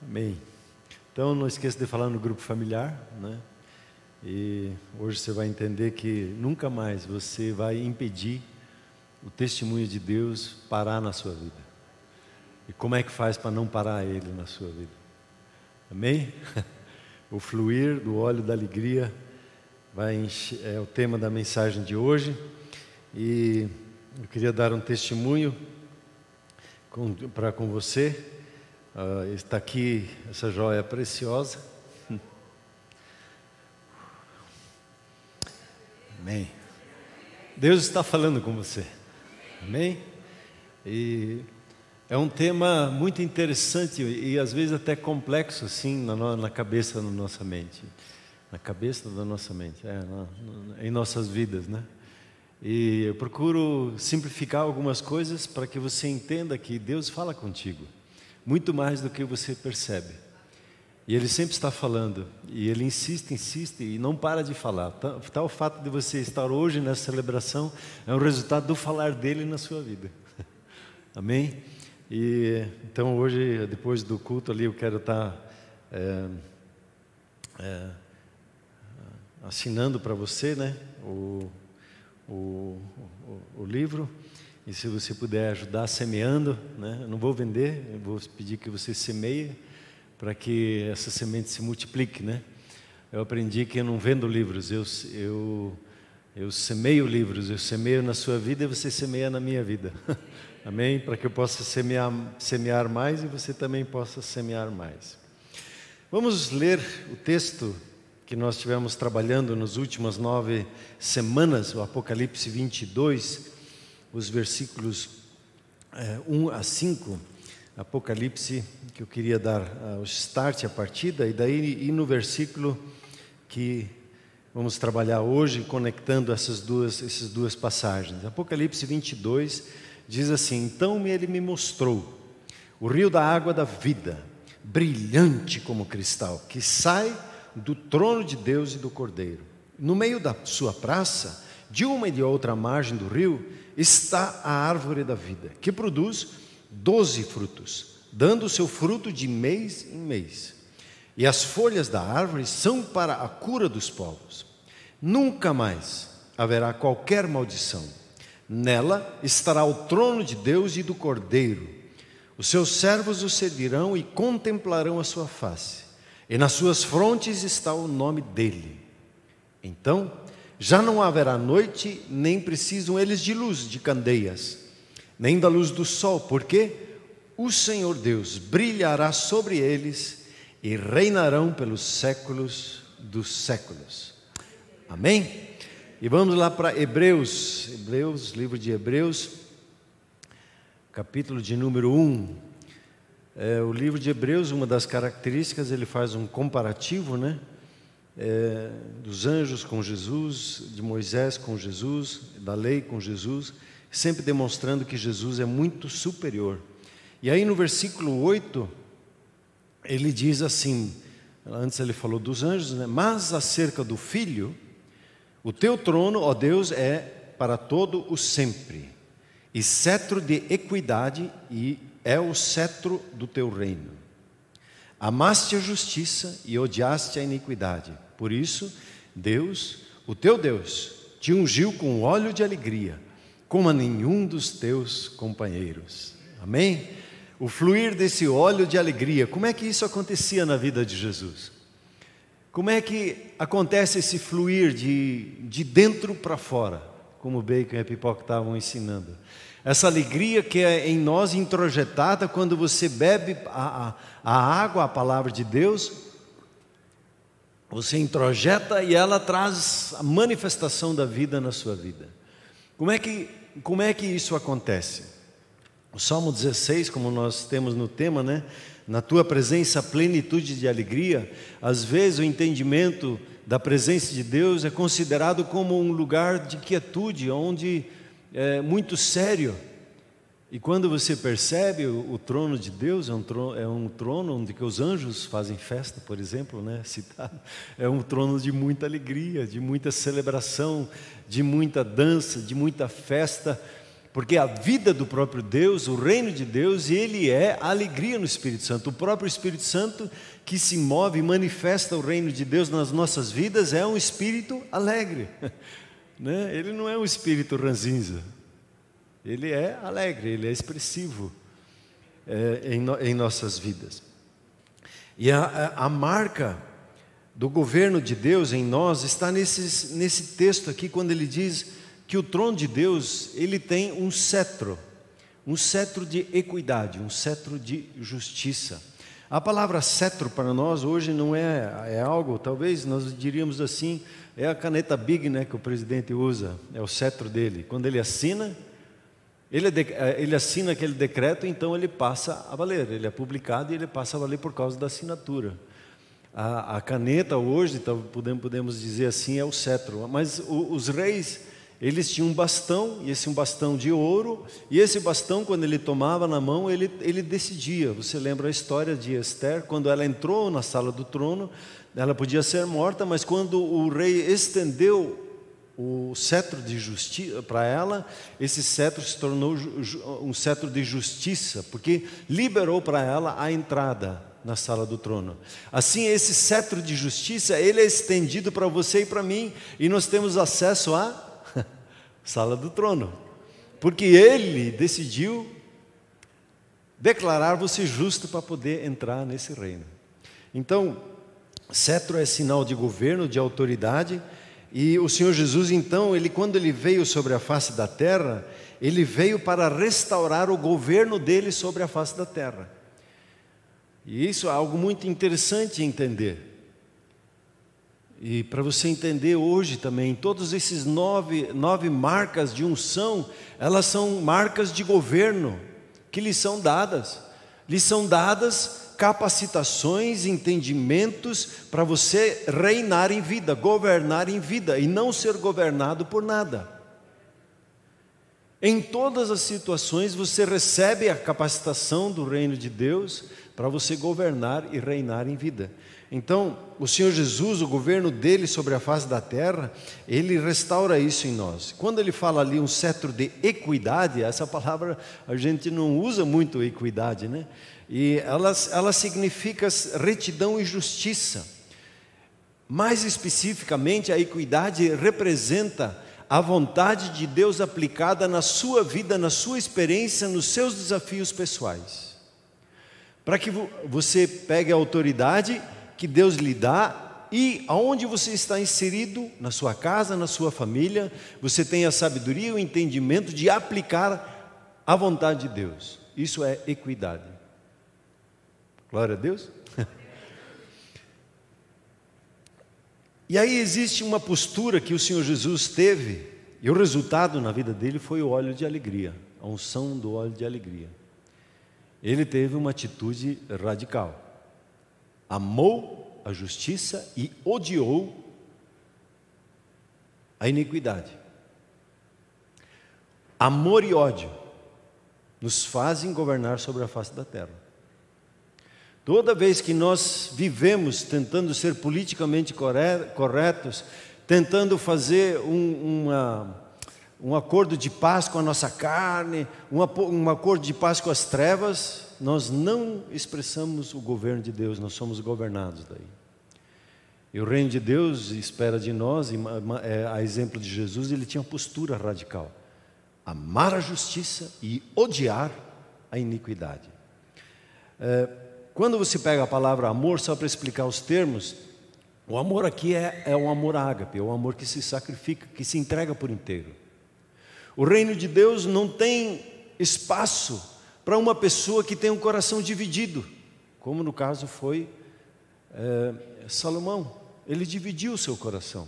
Amém. Então não esqueça de falar no grupo familiar, né? E hoje você vai entender que nunca mais você vai impedir o testemunho de Deus parar na sua vida. E como é que faz para não parar ele na sua vida? Amém? O fluir do óleo da alegria é o tema da mensagem de hoje. E eu queria dar um testemunho com você. Está aqui essa joia preciosa. Amém. Deus está falando com você. Amém? E é um tema muito interessante e às vezes até complexo assim na cabeça da nossa mente. Na cabeça da nossa mente, em nossas vidas, né? E eu procuro simplificar algumas coisas para que você entenda que Deus fala contigo muito mais do que você percebe. E Ele sempre está falando, e Ele insiste e não para de falar. Tal fato de você estar hoje nessa celebração é um resultado do falar dEle na sua vida. Amém? E então hoje, depois do culto ali, eu quero estar assinando para você, né, o livro. E se você puder ajudar semeando, né? Eu não vou vender, eu vou pedir que você semeie para que essa semente se multiplique, né? Eu aprendi que eu não vendo livros, eu semeio livros, eu semeio na sua vida e você semeia na minha vida. Amém? Para que eu possa semear mais e você também possa semear mais. Vamos ler o texto que nós estivemos trabalhando nas últimas 9 semanas, o Apocalipse 22, os versículos 1 a 5, Apocalipse, que eu queria dar o start, a partida, e daí ir no versículo que vamos trabalhar hoje, conectando essas duas passagens. Apocalipse 22 diz assim: Então ele me mostrou o rio da água da vida, brilhante como cristal, que sai do trono de Deus e do Cordeiro. No meio da sua praça, de uma e de outra margem do rio, está a árvore da vida, que produz 12 frutos, dando o seu fruto de mês em mês. E as folhas da árvore são para a cura dos povos. Nunca mais haverá qualquer maldição. Nela estará o trono de Deus e do Cordeiro. Os seus servos o servirão e contemplarão a sua face. E nas suas frontes está o nome dele. Então já não haverá noite, nem precisam eles de luz de candeias, nem da luz do sol, porque o Senhor Deus brilhará sobre eles e reinarão pelos séculos dos séculos. Amém? E vamos lá para Hebreus, livro de Hebreus, capítulo de número 1. O livro de Hebreus, uma das características, ele faz um comparativo, né? Dos anjos com Jesus, de Moisés com Jesus, da lei com Jesus, sempre demonstrando que Jesus é muito superior. E aí no versículo 8, ele diz assim, antes ele falou dos anjos, né? Mas acerca do Filho, o teu trono, ó Deus, é para todo o sempre, e cetro de equidade, e é o cetro do teu reino. Amaste a justiça e odiaste a iniquidade. Por isso, Deus, o teu Deus, te ungiu com óleo de alegria, como a nenhum dos teus companheiros. Amém? O fluir desse óleo de alegria, como é que isso acontecia na vida de Jesus? Como é que acontece esse fluir de dentro para fora, como o Bacon e a Pipoca estavam ensinando? Essa alegria que é em nós introjetada quando você bebe a água, a palavra de Deus, você introjeta e ela traz a manifestação da vida na sua vida. Como é que isso acontece? O Salmo 16, como nós temos no tema, né? Na tua presença, plenitude de alegria. Às vezes o entendimento da presença de Deus é considerado como um lugar de quietude, onde é muito sério. E quando você percebe o trono de Deus, é um trono onde que os anjos fazem festa, por exemplo, né? Citado. É um trono de muita alegria, de muita celebração, de muita dança, de muita festa, Porque a vida do próprio Deus, o reino de Deus, ele é a alegria no Espírito Santo. O próprio Espírito Santo que se move e manifesta o reino de Deus nas nossas vidas é um espírito alegre, né? Ele não é um espírito ranzinza, ele é alegre, ele é expressivo em nossas vidas. E a marca do governo de Deus em nós está nesse texto aqui, quando ele diz que o trono de Deus, ele tem um cetro de equidade, um cetro de justiça. A palavra cetro para nós hoje não é algo, talvez nós diríamos assim, é a caneta Big, né, que o presidente usa, é o cetro dele. Quando ele assina, ele assina aquele decreto, então ele passa a valer, ele é publicado e ele passa a valer por causa da assinatura. A caneta hoje, então, podemos dizer assim, é o cetro, mas os reis, eles tinham um bastão, e esse um bastão de ouro, e esse bastão, quando ele tomava na mão, ele decidia. Você lembra a história de Esther, quando ela entrou na sala do trono, ela podia ser morta, mas quando o rei estendeu o cetro de justiça para ela, esse cetro se tornou um cetro de justiça, porque liberou para ela a entrada na sala do trono. Assim, esse cetro de justiça, ele é estendido para você e para mim, e nós temos acesso à sala do trono, porque ele decidiu declarar você justo para poder entrar nesse reino. Então, cetro é sinal de governo, de autoridade, e o Senhor Jesus, então, quando ele veio sobre a face da terra, ele veio para restaurar o governo dele sobre a face da terra. E isso é algo muito interessante entender. E para você entender hoje também, todos esses nove marcas de unção, elas são marcas de governo que lhes são dadas. Lhes são dadas capacitações, entendimentos para você reinar em vida, governar em vida e não ser governado por nada. Em todas as situações você recebe a capacitação do reino de Deus para você governar e reinar em vida. Então, o Senhor Jesus, o governo dele sobre a face da terra, ele restaura isso em nós. Quando ele fala ali um cetro de equidade, essa palavra a gente não usa muito, equidade, né? E ela significa retidão e justiça. Mais especificamente, a equidade representa a vontade de Deus aplicada na sua vida, na sua experiência, nos seus desafios pessoais. Para que você pegue a autoridade que Deus lhe dá, e aonde você está inserido, na sua casa, na sua família, você tem a sabedoria e o entendimento de aplicar a vontade de Deus. Isso é equidade. Glória a Deus. E aí existe uma postura que o Senhor Jesus teve, e o resultado na vida dele foi o óleo de alegria, a unção do óleo de alegria. Ele teve uma atitude radical. Amou a justiça e odiou a iniquidade. Amor e ódio nos fazem governar sobre a face da terra. Toda vez que nós vivemos tentando ser politicamente corretos, tentando fazer um acordo de paz com a nossa carne, um acordo de paz com as trevas, nós não expressamos o governo de Deus, nós somos governados daí. E o reino de Deus espera de nós, a exemplo de Jesus, ele tinha uma postura radical: amar a justiça e odiar a iniquidade. Quando você pega a palavra amor, só para explicar os termos, o amor aqui é um amor ágape, é um amor que se sacrifica, que se entrega por inteiro. O reino de Deus não tem espaço para uma pessoa que tem um coração dividido, como no caso foi Salomão. Ele dividiu o seu coração.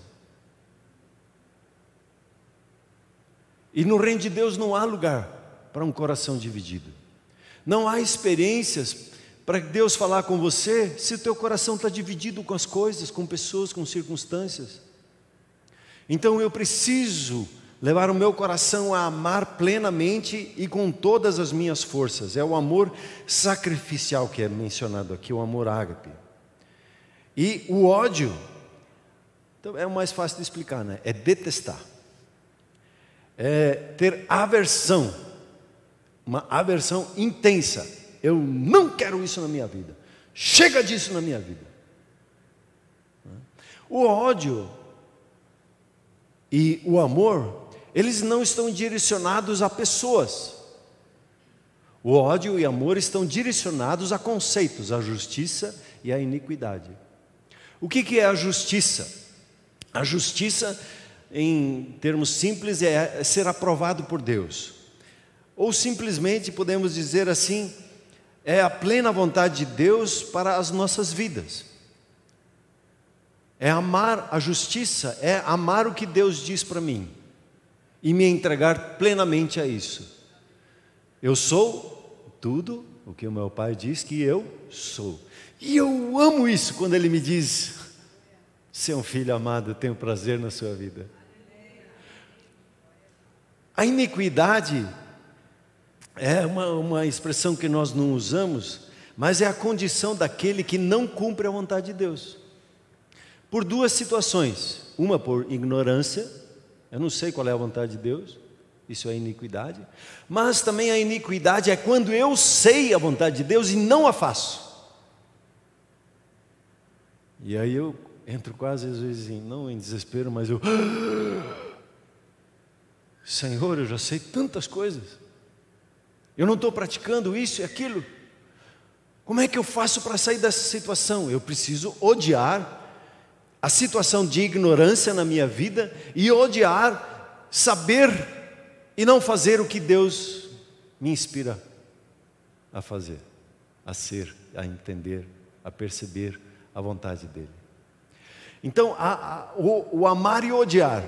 E no reino de Deus não há lugar para um coração dividido. Não há experiências para Deus falar com você se o teu coração está dividido com as coisas, com pessoas, com circunstâncias. Então eu preciso levar o meu coração a amar plenamente e com todas as minhas forças. É o amor sacrificial que é mencionado aqui, o amor ágape. E o ódio, então é o mais fácil de explicar, né? É detestar. é ter aversão, uma aversão intensa. Eu não quero isso na minha vida. Chega disso na minha vida. O ódio e o amor, eles não estão direcionados a pessoas. O ódio e o amor estão direcionados a conceitos, a justiça e a iniquidade. O que é a justiça? A justiça, em termos simples, é ser aprovado por Deus. Ou simplesmente podemos dizer assim, é a plena vontade de Deus para as nossas vidas. É amar a justiça, é amar o que Deus diz para mim e me entregar plenamente a isso. Eu sou tudo o que o meu pai diz que eu sou. E eu amo isso quando ele me diz: você é um filho amado, eu tenho prazer na sua vida. A iniquidade é uma expressão que nós não usamos, mas é a condição daquele que não cumpre a vontade de Deus. Por duas situações. Uma por ignorância, eu não sei qual é a vontade de Deus, isso é iniquidade. Mas também a iniquidade é quando eu sei a vontade de Deus e não a faço. E aí eu entro quase às vezes não em desespero, mas eu... Senhor, eu já sei tantas coisas. Eu não estou praticando isso e aquilo. Como é que eu faço para sair dessa situação? Eu preciso odiar a situação de ignorância na minha vida e odiar saber e não fazer o que Deus me inspira a fazer, a ser, a entender, a perceber a vontade dEle. Então, o amar e o odiar,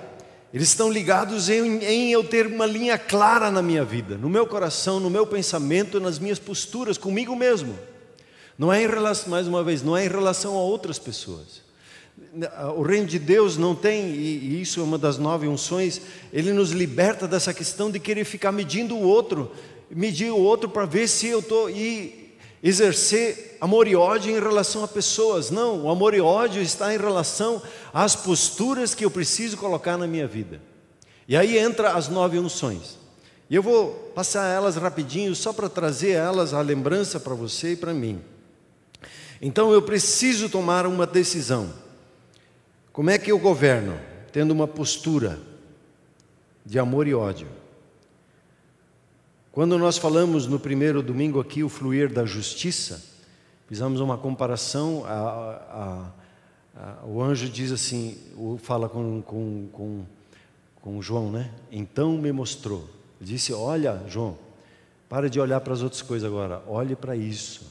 eles estão ligados em eu ter uma linha clara na minha vida, no meu coração, no meu pensamento, nas minhas posturas, comigo mesmo. Não é em relação, mais uma vez, não é em relação a outras pessoas. O reino de Deus não tem, e isso é uma das 9 unções, ele nos liberta dessa questão de querer ficar medindo o outro, medir o outro para ver se eu estou, e exercer amor e ódio em relação a pessoas. Não, o amor e ódio está em relação às posturas que eu preciso colocar na minha vida. E aí entra as 9 unções. E eu vou passar elas rapidinho, só para trazer elas a lembrança para você e para mim. Então eu preciso tomar uma decisão. Como é que eu governo? Tendo uma postura de amor e ódio. Quando nós falamos no primeiro domingo aqui, o fluir da justiça, fizemos uma comparação, o anjo diz assim, fala com João, né? Então me mostrou, ele disse: olha, João, para de olhar para as outras coisas agora, olhe para isso,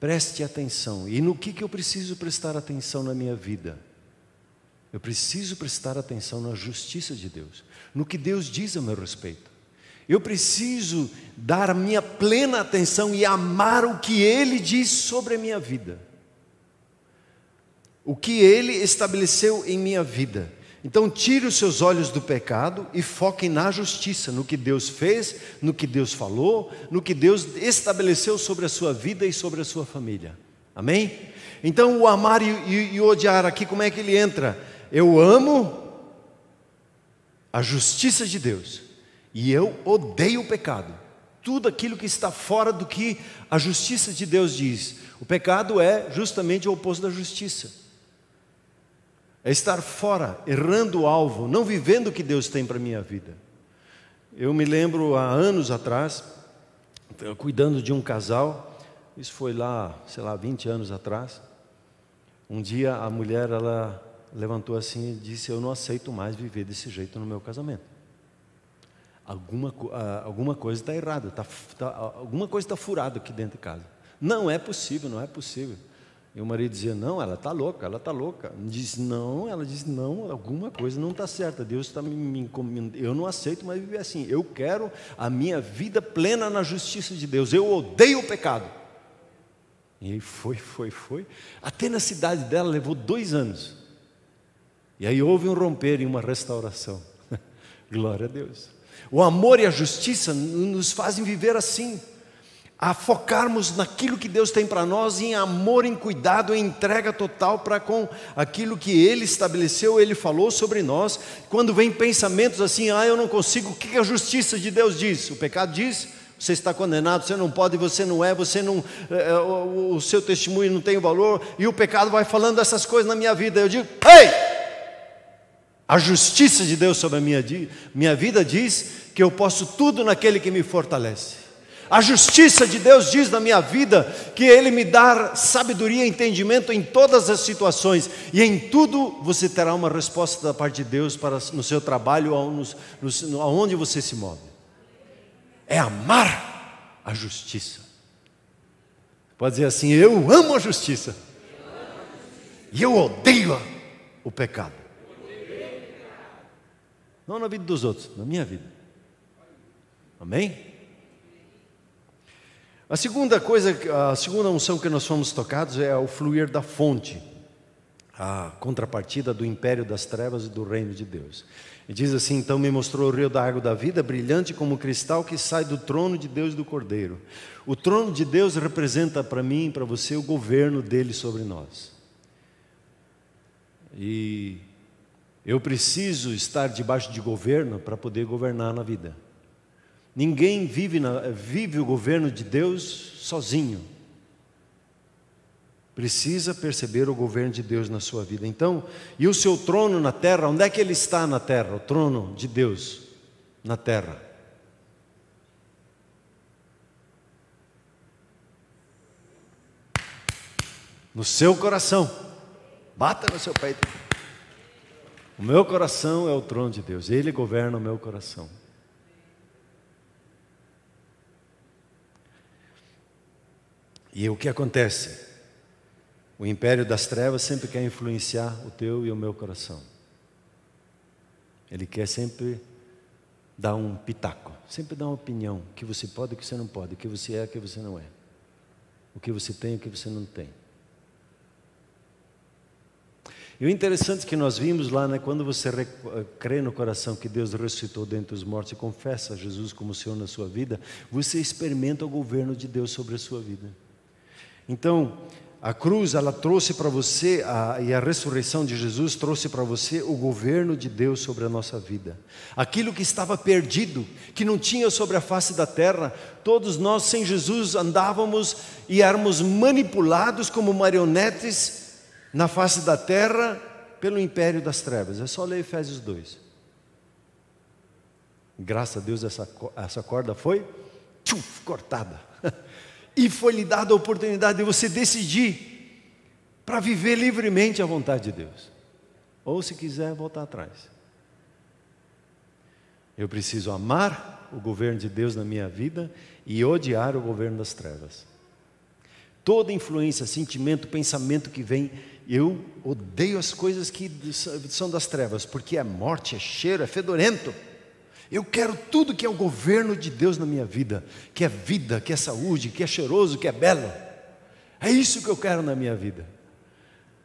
preste atenção. E no que eu preciso prestar atenção na minha vida? Eu preciso prestar atenção na justiça de Deus, no que Deus diz a meu respeito. Eu preciso dar a minha plena atenção e amar o que Ele diz sobre a minha vida, o que Ele estabeleceu em minha vida. Então tire os seus olhos do pecado e foquem na justiça, no que Deus fez, no que Deus falou, no que Deus estabeleceu sobre a sua vida e sobre a sua família. Amém? Então o amar e o odiar aqui, como é que ele entra? Eu amo a justiça de Deus e eu odeio o pecado. Tudo aquilo que está fora do que a justiça de Deus diz. O pecado é justamente o oposto da justiça. É estar fora, errando o alvo, não vivendo o que Deus tem para a minha vida. Eu me lembro há anos atrás, cuidando de um casal, isso foi lá, 20 anos atrás. Um dia a mulher, ela levantou assim e disse: eu não aceito mais viver desse jeito no meu casamento. Alguma coisa está errada, alguma coisa está furada aqui dentro de casa. Não é possível, não é possível. E o marido dizia: não, ela está louca, ela está louca. Ela disse, não, alguma coisa não está certa. Deus está me encomendando. Eu não aceito mais viver assim. Eu quero a minha vida plena na justiça de Deus. Eu odeio o pecado. E aí foi. Até na cidade dela levou 2 anos. E aí houve um romper e uma restauração. Glória a Deus. O amor e a justiça nos fazem viver assim. a focarmos naquilo que Deus tem para nós, em amor, em cuidado, em entrega total para com aquilo que Ele estabeleceu, Ele falou sobre nós. Quando vem pensamentos assim, eu não consigo, o que a justiça de Deus diz? O pecado diz, você está condenado, você não pode, você não é, o seu testemunho não tem valor, e o pecado vai falando essas coisas na minha vida. Eu digo, ei! A justiça de Deus sobre a minha vida diz que eu posso tudo naquele que me fortalece. A justiça de Deus diz na minha vida que Ele me dá sabedoria e entendimento em todas as situações. E em tudo você terá uma resposta da parte de Deus no seu trabalho, aonde você se move. É amar a justiça. Pode dizer assim, eu amo a justiça. E eu odeio o pecado. Não na vida dos outros, na minha vida. Amém? A segunda unção que nós fomos tocados é o fluir da fonte, a contrapartida do império das trevas e do reino de Deus. E diz assim, então me mostrou o rio da água da vida, brilhante como cristal que sai do trono de Deus e do Cordeiro. O trono de Deus representa para mim e para você o governo dele sobre nós. E eu preciso estar debaixo de governo para poder governar na vida. Ninguém vive o governo de Deus sozinho. Precisa perceber o governo de Deus na sua vida. Então, e o seu trono na terra, onde é que ele está na terra? O trono de Deus na terra. No seu coração. Bata no seu peito. O meu coração é o trono de Deus. Ele governa o meu coração. E o que acontece? O império das trevas sempre quer influenciar o teu e o meu coração. Ele quer sempre dar um pitaco, sempre dar uma opinião, o que você pode e o que você não pode, o que você é e o que você não é, o que você tem e o que você não tem. E o interessante que nós vimos lá, quando você crê no coração que Deus ressuscitou dentre os mortos e confessa Jesus como Senhor na sua vida, você experimenta o governo de Deus sobre a sua vida. Então, a cruz, ela trouxe para você, e a ressurreição de Jesus trouxe para você o governo de Deus sobre a nossa vida. Aquilo que estava perdido, que não tinha sobre a face da terra, todos nós sem Jesus andávamos e éramos manipulados como marionetes na face da terra pelo império das trevas. É só ler Efésios 2. Graças a Deus essa corda foi cortada. E foi lhe dada a oportunidade de você decidir para viver livremente a vontade de Deus. Ou se quiser, voltar atrás. Eu preciso amar o governo de Deus na minha vida e odiar o governo das trevas. Toda influência, sentimento, pensamento que vem, eu odeio as coisas que são das trevas, porque é morte, é cheiro, é fedorento. Eu quero tudo que é o governo de Deus na minha vida, que é vida, que é saúde, que é cheiroso, que é belo. É isso que eu quero na minha vida.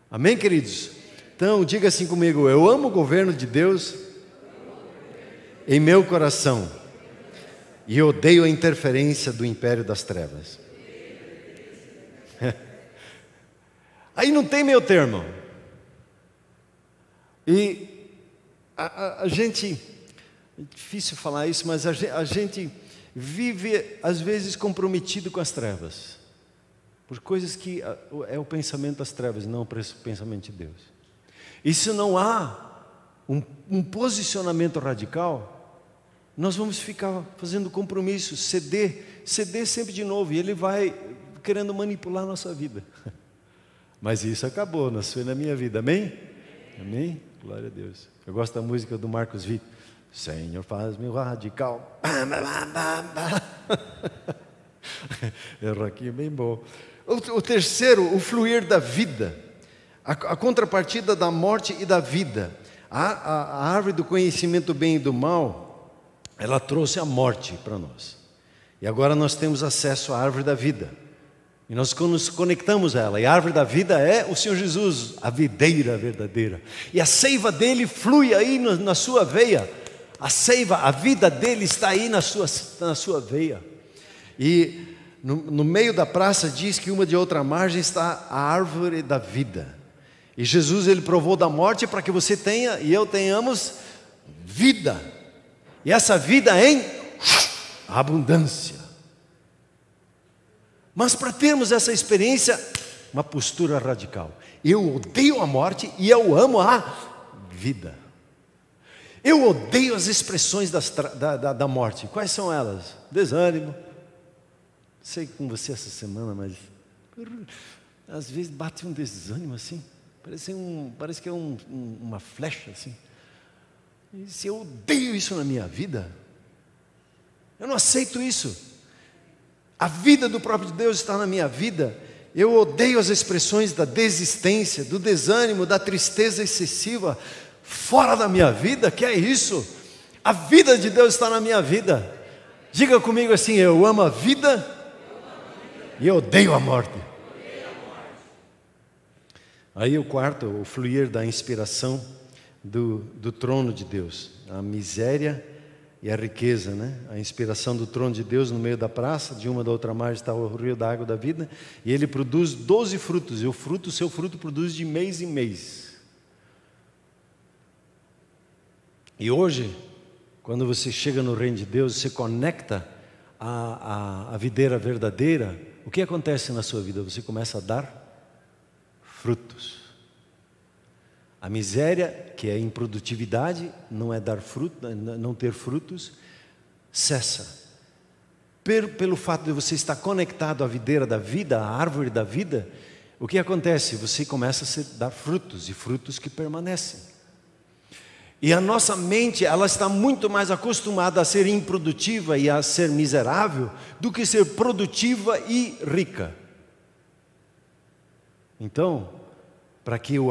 Amém, queridos? Então, diga assim comigo, eu amo o governo de Deus em meu coração e odeio a interferência do império das trevas. Aí não tem meio termo. E a gente... É difícil falar isso, mas a gente vive, às vezes, comprometido com as trevas. Por coisas que é o pensamento das trevas, não o pensamento de Deus. E se não há um posicionamento radical, nós vamos ficar fazendo compromissos, ceder sempre de novo. E ele vai querendo manipular a nossa vida. Mas isso acabou na sua e na minha vida, amém? Amém? Glória a Deus. Eu gosto da música do Marcos Vitor. Senhor, faz-me radical. É um roquinho bem bom. O terceiro, o fluir da vida. A contrapartida da morte e da vida. A árvore do conhecimento do bem e do mal, ela trouxe a morte para nós. E agora nós temos acesso à árvore da vida. E nós nos conectamos a ela. E a árvore da vida é o Senhor Jesus, a videira verdadeira. E a seiva dele flui aí na sua veia. A seiva, a vida dele está aí na sua veia. E no meio da praça diz que uma de outra margem está a árvore da vida. E Jesus, ele provou da morte para que você tenha e eu tenhamos vida. E essa vida em abundância. Mas para termos essa experiência, uma postura radical. Eu odeio a morte e eu amo a vida. Eu odeio as expressões da morte. Quais são elas? Desânimo. Sei com você essa semana, mas às vezes bate um desânimo assim. Parece que é uma flecha assim. E se eu odeio isso na minha vida, eu não aceito isso. A vida do próprio Deus está na minha vida. Eu odeio as expressões da desistência, do desânimo, da tristeza excessiva fora da minha vida. Que é isso? A vida de Deus está na minha vida. Diga comigo assim: eu amo a vida e eu odeio a morte. Aí o quarto, o fluir da inspiração do trono de Deus, a miséria e a riqueza, né? A inspiração do trono de Deus no meio da praça, de uma da outra margem está o rio da água da vida, e ele produz 12 frutos, e o seu fruto produz de mês em mês. E hoje, quando você chega no reino de Deus, você conecta a videira verdadeira, o que acontece na sua vida? Você começa a dar frutos. A miséria, que é improdutividade, não é dar fruto, não ter frutos, cessa. Pelo fato de você estar conectado à videira da vida, à árvore da vida, o que acontece? Você começa a dar frutos, e frutos que permanecem. E a nossa mente, ela está muito mais acostumada a ser improdutiva e a ser miserável, do que ser produtiva e rica. Então, para que eu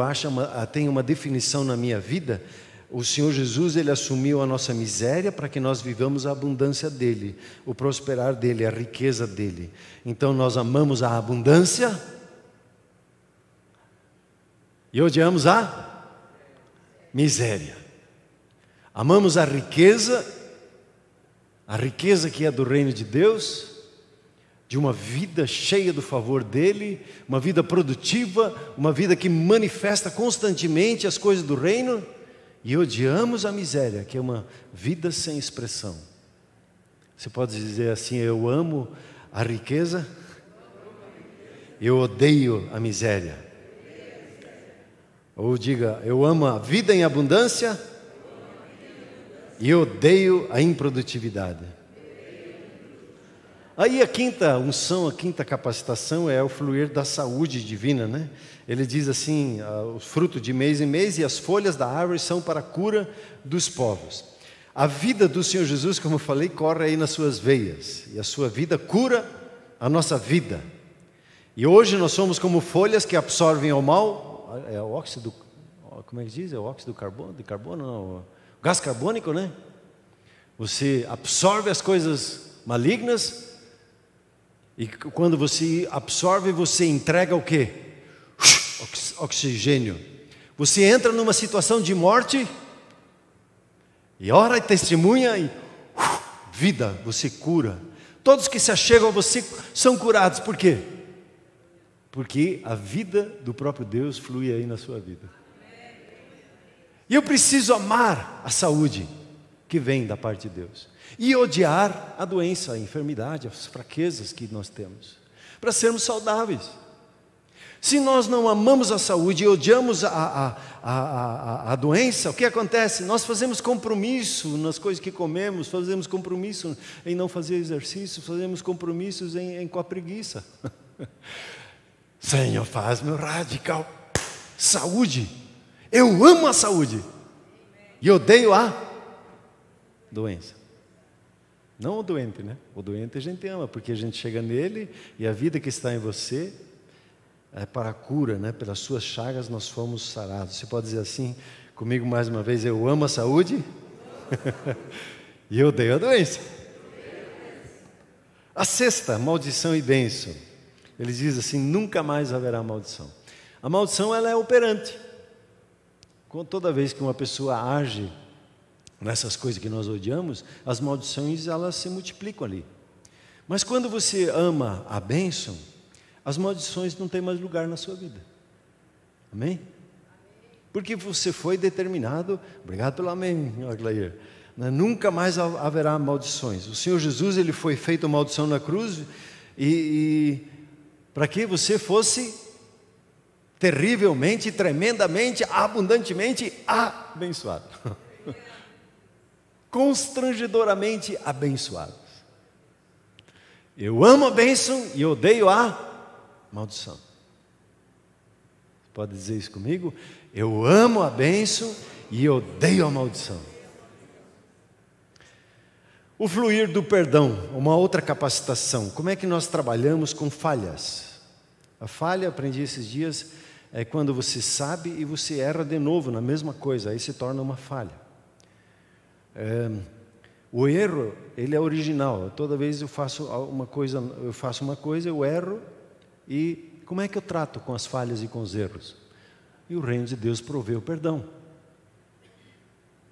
tenha uma definição na minha vida, o Senhor Jesus, ele assumiu a nossa miséria para que nós vivamos a abundância dele, o prosperar dele, a riqueza dele. Então nós amamos a abundância e odiamos a miséria. Amamos a riqueza que é do reino de Deus, de uma vida cheia do favor dele, uma vida produtiva, uma vida que manifesta constantemente as coisas do reino, e odiamos a miséria, que é uma vida sem expressão. Você pode dizer assim: eu amo a riqueza, eu odeio a miséria. Ou diga: eu amo a vida em abundância e eu odeio a improdutividade. Aí a quinta unção, a quinta capacitação é o fluir da saúde divina, né? Ele diz assim: o fruto de mês em mês e as folhas da árvore são para a cura dos povos. A vida do Senhor Jesus, como eu falei, corre aí nas suas veias, e a sua vida cura a nossa vida. E hoje nós somos como folhas que absorvem o mal, é o óxido, como é que diz? É o óxido de carbono, não, o gás carbônico, né? Você absorve as coisas malignas, e quando você absorve, você entrega o quê? Oxigênio. Você entra numa situação de morte, e ora e testemunha, e vida, você cura. Todos que se achegam a você são curados. Por quê? Porque a vida do próprio Deus flui aí na sua vida. E eu preciso amar a saúde que vem da parte de Deus, e odiar a doença, a enfermidade, as fraquezas que nós temos, para sermos saudáveis. Se nós não amamos a saúde e odiamos a doença, o que acontece? Nós fazemos compromisso nas coisas que comemos, fazemos compromisso em não fazer exercício, fazemos compromissos com a preguiça. Senhor, faz-me radical. Saúde, eu amo a saúde e odeio a doença. Não o doente, né? O doente a gente ama, porque a gente chega nele e a vida que está em você é para a cura, né? Pelas suas chagas nós fomos sarados. Você pode dizer assim comigo mais uma vez: eu amo a saúde e eu odeio a doença. A sexta, maldição e bênção. Ele diz assim: nunca mais haverá maldição. A maldição, ela é operante. Toda vez que uma pessoa age nessas coisas que nós odiamos, as maldições, elas se multiplicam ali. Mas quando você ama a bênção, as maldições não têm mais lugar na sua vida. Amém? Porque você foi determinado, obrigado pelo amém, Aglair, nunca mais haverá maldições. O Senhor Jesus, Ele foi feito maldição na cruz, e para que você fosse terrivelmente, tremendamente, abundantemente abençoado. Constrangedoramente abençoados. Eu amo a bênção e odeio a maldição. Pode dizer isso comigo? Eu amo a bênção e odeio a maldição. O fluir do perdão, uma outra capacitação. Como é que nós trabalhamos com falhas? A falha, aprendi esses dias, é quando você sabe e você erra de novo na mesma coisa, aí se torna uma falha. O erro, ele é original. Toda vez eu faço uma coisa, eu erro, e como é que eu trato com as falhas e com os erros? E o reino de Deus provê o perdão.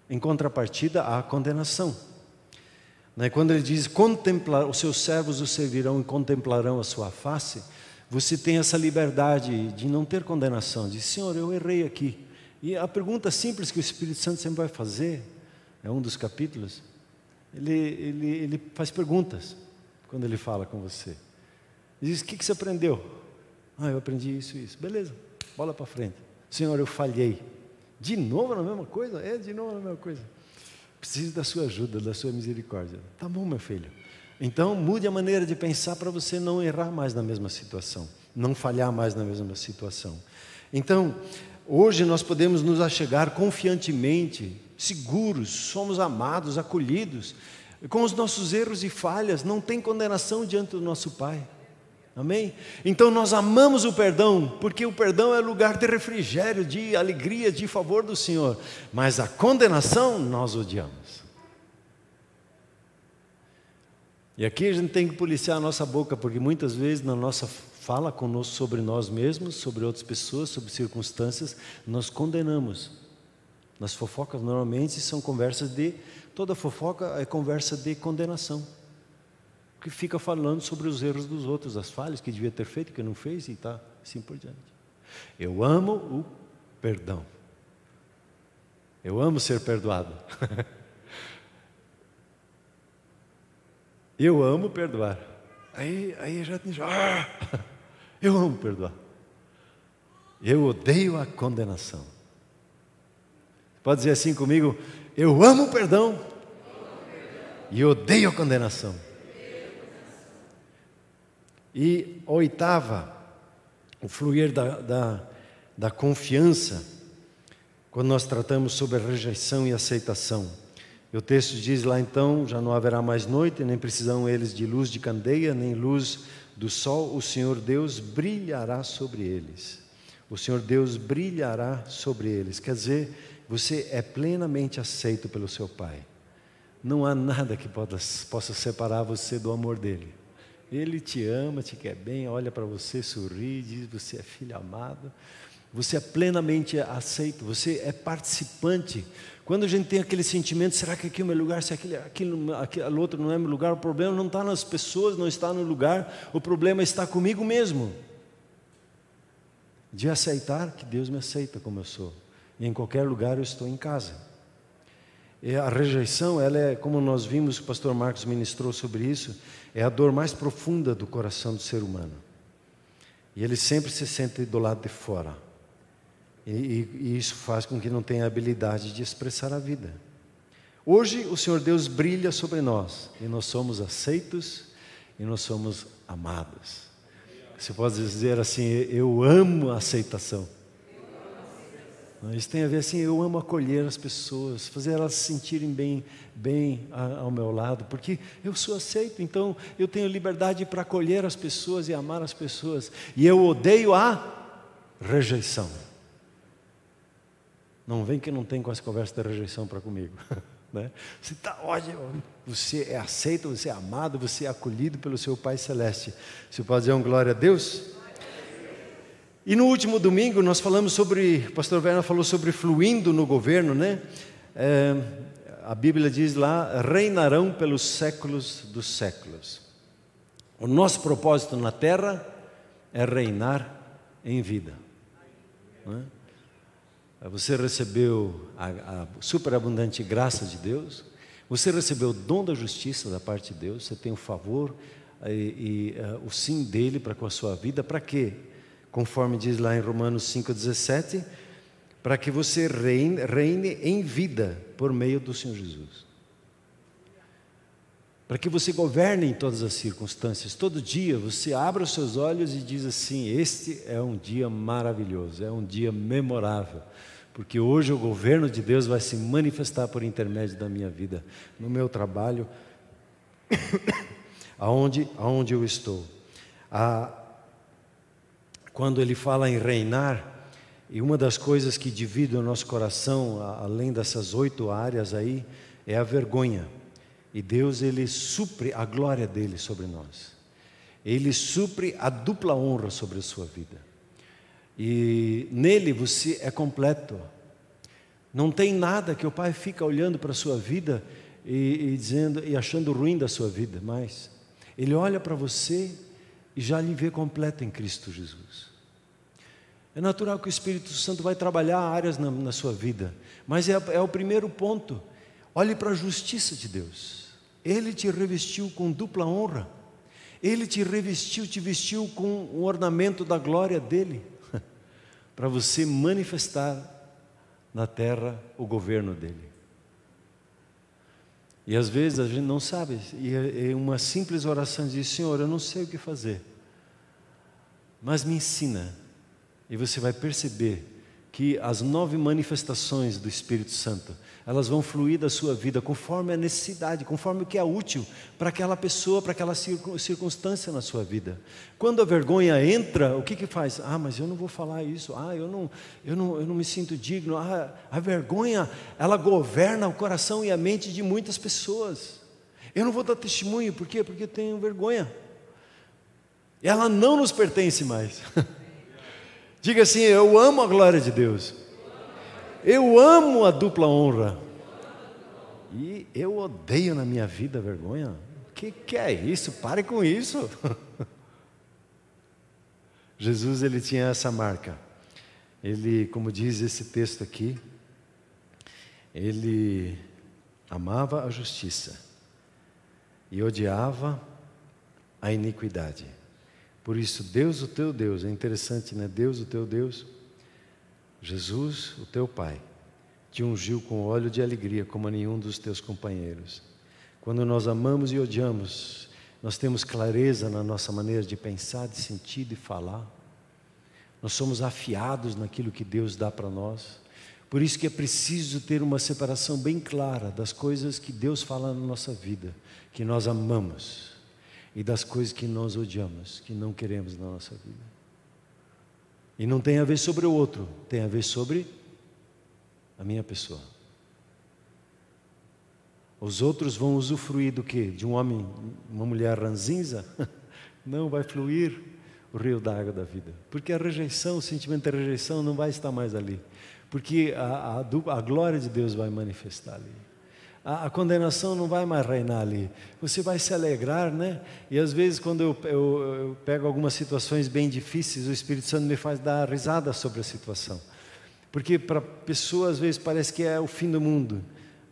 Em contrapartida, há a condenação. Quando ele diz, os seus servos o servirão e contemplarão a sua face, você tem essa liberdade de não ter condenação, de Senhor, eu errei aqui. E a pergunta simples que o Espírito Santo sempre vai fazer, é um dos capítulos, ele faz perguntas quando ele fala com você. Ele diz, o que você aprendeu? Eu aprendi isso e isso. Beleza, bola para frente. Senhor, eu falhei. De novo na mesma coisa? De novo na mesma coisa. Preciso da sua ajuda, da sua misericórdia. Tá bom, meu filho. Então, mude a maneira de pensar para você não errar mais na mesma situação, não falhar mais na mesma situação. Então, hoje nós podemos nos achegar confiantemente, seguros, somos amados, acolhidos, com os nossos erros e falhas, não tem condenação diante do nosso Pai. Amém? Então nós amamos o perdão, porque o perdão é lugar de refrigério, de alegria, de favor do Senhor. Mas a condenação nós odiamos. E aqui a gente tem que policiar a nossa boca, porque muitas vezes na nossa fala conosco sobre nós mesmos, sobre outras pessoas, sobre circunstâncias, nós condenamos. Nas fofocas normalmente são conversas toda fofoca é conversa de condenação. Que fica falando sobre os erros dos outros, as falhas que devia ter feito, que não fez, e tá assim por diante. Eu amo o perdão. Eu amo ser perdoado. Eu amo perdoar. Aí já tem. Eu amo perdoar. Eu odeio a condenação. Pode dizer assim comigo: eu amo o perdão e odeio a condenação. E oitava, o fluir da confiança, quando nós tratamos sobre a rejeição e aceitação. E o texto diz lá então, já não haverá mais noite, nem precisarão eles de luz de candeia, nem luz do sol, o Senhor Deus brilhará sobre eles. O Senhor Deus brilhará sobre eles, quer dizer, você é plenamente aceito pelo seu Pai. Não há nada que possa separar você do amor dEle. Ele te ama, te quer bem, olha para você, sorri, diz, você é filho amado. Você é plenamente aceito, você é participante. Quando a gente tem aquele sentimento, será que aqui é o meu lugar, se aquele outro não é meu lugar, o problema não está nas pessoas, não está no lugar, o problema está comigo mesmo. De aceitar que Deus me aceita como eu sou. E em qualquer lugar eu estou em casa. E a rejeição, ela é, como nós vimos, o pastor Marcos ministrou sobre isso, é a dor mais profunda do coração do ser humano. E ele sempre se sente do lado de fora. E isso faz com que não tenha habilidade de expressar a vida. Hoje o Senhor Deus brilha sobre nós, e nós somos aceitos, e nós somos amados. Você pode dizer assim, eu amo a aceitação. Isso tem a ver assim, eu amo acolher as pessoas, fazer elas se sentirem bem ao meu lado, porque eu sou aceito, então eu tenho liberdade para acolher as pessoas e amar as pessoas. E eu odeio a rejeição. Não vem que não tem com essa conversa da rejeição para comigo. Né? Você é aceito, você é amado, você é acolhido pelo seu Pai Celeste. Você pode dizer um glória a Deus? E no último domingo nós falamos sobre, o pastor Werner falou sobre fluindo no governo, né? A Bíblia diz lá, reinarão pelos séculos dos séculos. O nosso propósito na terra é reinar em vida. Não é? Você recebeu a superabundante graça de Deus, você recebeu o dom da justiça da parte de Deus, você tem o favor e o sim dele para com a sua vida. Para quê? Conforme diz lá em Romanos 5,17, para que você reine em vida por meio do Senhor Jesus. Para que você governe em todas as circunstâncias. Todo dia você abre os seus olhos e diz assim: este é um dia maravilhoso, é um dia memorável, porque hoje o governo de Deus vai se manifestar por intermédio da minha vida, no meu trabalho, aonde eu estou. Quando ele fala em reinar, e uma das coisas que divide o nosso coração, além dessas 8 áreas aí, é a vergonha. E Deus, Ele supre a glória dEle sobre nós. Ele supre a dupla honra sobre a sua vida. E nele você é completo. Não tem nada que o Pai fica olhando para a sua vida e dizendo e achando ruim da sua vida, mas Ele olha para você e já lhe vê completo em Cristo Jesus. É natural que o Espírito Santo vai trabalhar áreas na sua vida, mas é o primeiro ponto. Olhe para a justiça de Deus. Ele te revestiu com dupla honra. Ele te vestiu com o ornamento da glória dEle, para você manifestar na terra o governo dEle. E às vezes a gente não sabe, e uma simples oração diz: Senhor, eu não sei o que fazer, mas me ensina. E você vai perceber que as 9 manifestações do Espírito Santo, elas vão fluir da sua vida conforme a necessidade, conforme o que é útil para aquela pessoa, para aquela circunstância na sua vida. Quando a vergonha entra, o que faz? Mas eu não vou falar isso. Eu não me sinto digno. A vergonha, ela governa o coração e a mente de muitas pessoas. Eu não vou dar testemunho, por quê? Porque tenho vergonha. Ela não nos pertence mais. Diga assim: eu amo a glória de Deus. Eu amo a dupla honra. E eu odeio na minha vida a vergonha. O que é isso? Pare com isso. Jesus, ele tinha essa marca. Ele, como diz esse texto aqui, ele amava a justiça e odiava a iniquidade. Por isso, Deus, o teu Deus, é interessante, né? Deus, o teu Deus, Jesus, o teu Pai, te ungiu com óleo de alegria como a nenhum dos teus companheiros. Quando nós amamos e odiamos, nós temos clareza na nossa maneira de pensar, de sentir, de falar. Nós somos afiados naquilo que Deus dá para nós. Por isso que é preciso ter uma separação bem clara das coisas que Deus fala na nossa vida, que nós amamos, e das coisas que nós odiamos, que não queremos na nossa vida. E não tem a ver sobre o outro, tem a ver sobre a minha pessoa. Os outros vão usufruir do quê? De um homem, uma mulher ranzinza? Não vai fluir o rio da água da vida. Porque a rejeição, o sentimento de rejeição não vai estar mais ali. Porque a glória de Deus vai manifestar ali. A condenação não vai mais reinar ali. Você vai se alegrar, né? E às vezes quando eu pego algumas situações bem difíceis, o Espírito Santo me faz dar risada sobre a situação. Porque para a pessoa às vezes parece que é o fim do mundo.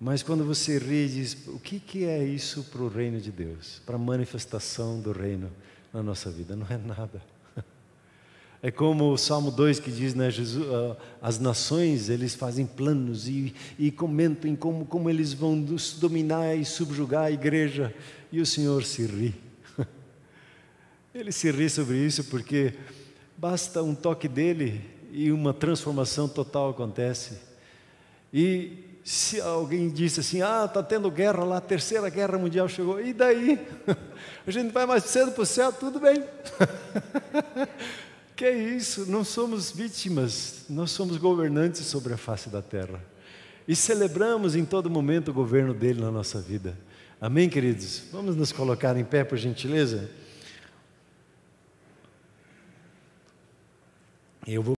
Mas quando você ri, diz: o que é isso para o reino de Deus? Para a manifestação do reino na nossa vida? Não é nada. É como o Salmo 2 que diz, né, as nações, eles fazem planos e comentam em como eles vão dominar e subjugar a igreja, e o Senhor se ri. Ele se ri sobre isso porque basta um toque dele e uma transformação total acontece. E se alguém disse assim: está tendo guerra lá, a 3ª Guerra Mundial chegou, e daí? A gente vai mais cedo para o céu, tudo bem. Que é isso? Não somos vítimas, nós somos governantes sobre a face da terra. E celebramos em todo momento o governo dele na nossa vida. Amém, queridos? Vamos nos colocar em pé, por gentileza? Eu vou